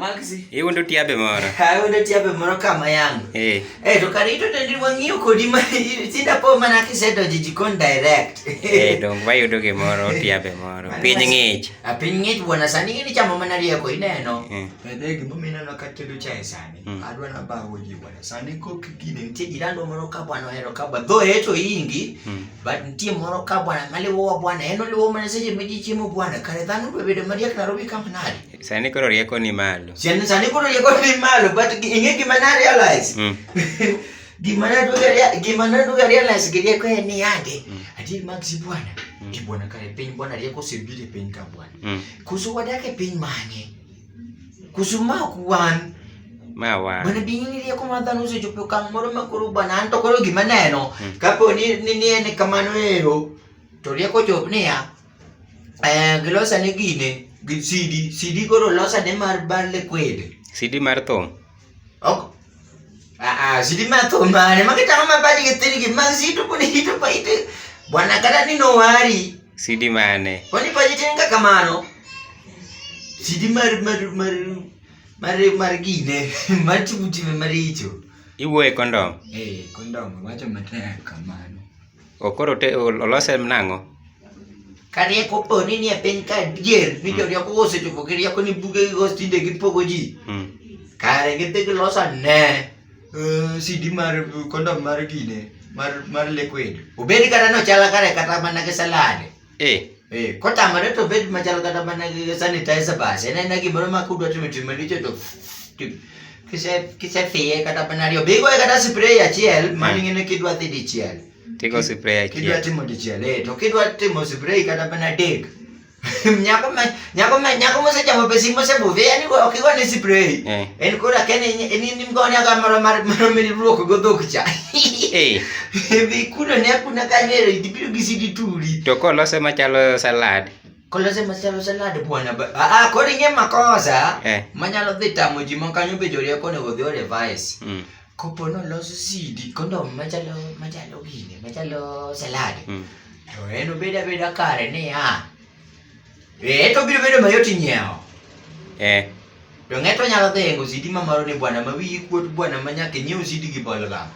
Maxi. Io undo tiabe moro. Undo tiabe moro kama yangu. To karito tendi wang'iyo kodi ma sinda po mana kisedo jijikon direct. Dong vai undo ke moro tiabe moro. Piny ng'ich. Piny ng'ich buona sani ngini chamo mana rieko ineno. Pede gimo mineno ka tedo chai sani. Adwa na bago ji buona sani ko kikine nitie jirando moro ka bwana ohero ka bwana. Dho eto ingi. But nitie moro ka bwana maliwo bwana. En oliwo mana seche ma ji chiemo bwana. Kare dhano bedo mariek Nairobi kama nade. Sani koro rieko ni malo. Sani koro rieko ni malo, but ing'e gima na realize. Gima na duga realize rieko en ni yande. Adier Maxi bwana. Bwana kare piny bwana rieko osebiro e piny ka bwana. Kusu wadak e piny mane? Kusu ma ok wan. Ma wan. Bwana bing'ini rieko ma dhano osechopo okang' moro ma koro bwana an to koro gima neno. Kapo ni en kamano ero. To rieko chop niya. Gilosa ne gine. CD koro losa ne mar liquid. CD mar thum. Ok. CD mar thum mane. Makitama mabadi gitini gi Maxi to poni hito pa ite. Bwana kata ni no wari. CD mane. Poni pa jitini ka kamano. CD mar gine. Mar tibutime maricho. Iwuoye kondom. Kondom. Wacho matek kamano. Okoro te olose nang'o? Karieko poni ni e piny ka dier ni jorieko osechopo gi rieko ni buge gi tinde gipogo ji. Kare gidhi giloso ne CD mar kondom mar gine mar liquid. Obed kata nochala kare kata mana gi salad. Kotamore to bed machalo kata mana gi sanitizer bas. En gimoro ma kudwa timo richo to kise fiye kata mana riyo. Bigo kata spray achiel maning'ene kidwa dhi dichiel. Tigo spray achiel. Kidwa timo dichiel. To kidwa timo spray kata mana dek. Nyako mosechamo pesi mosebudhi en ok igone spray. En kora ken en mgone aga mar miluoko go dhok cha. Bi kuno ne kuna kanero ibiro gi CD turi. To kolose machalo salad. Kolose machalo salad bwana. Koro ing'e makosa manyalo dhi tamo ji makanyo be jorieko onego dhi revise. Kopo noloso CD kondom machalo gine machalo salad. To en obedo abeda kare niya. To biro bedo mayot nyiewo. To ng'eto nyalo dhengo CD mamaro ni bwana ma wiyi kuot bwana ma nyaka nyiew CD gi bolgam.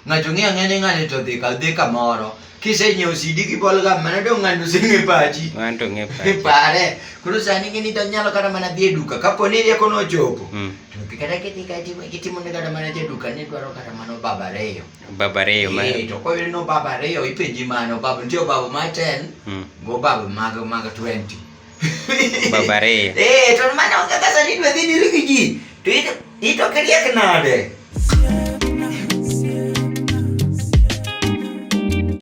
Ng'ato ng'e ang'e ni ng'ani to dhi kamoro. Kisenyiewo CD gi bolgam mana dong' ng'ano oseng'e pachi. Ng'ano ng'e pachi. Pare. Koro sani ng'eni to nyalo kata mana dhi e duka. Kapo ni rieko nochopo. To kata kitimo ne kata mana dhi e duka ni dwaro kata mano baba ariyo. Baba ariyo ma. To koyudo no baba ariyo ipenji mano. Baba nitie baba ma 10. Go baba mag 20. Baba ariyo. To mana onge kasa ni dwe dhi diri gi ji. To ito kiriek nade.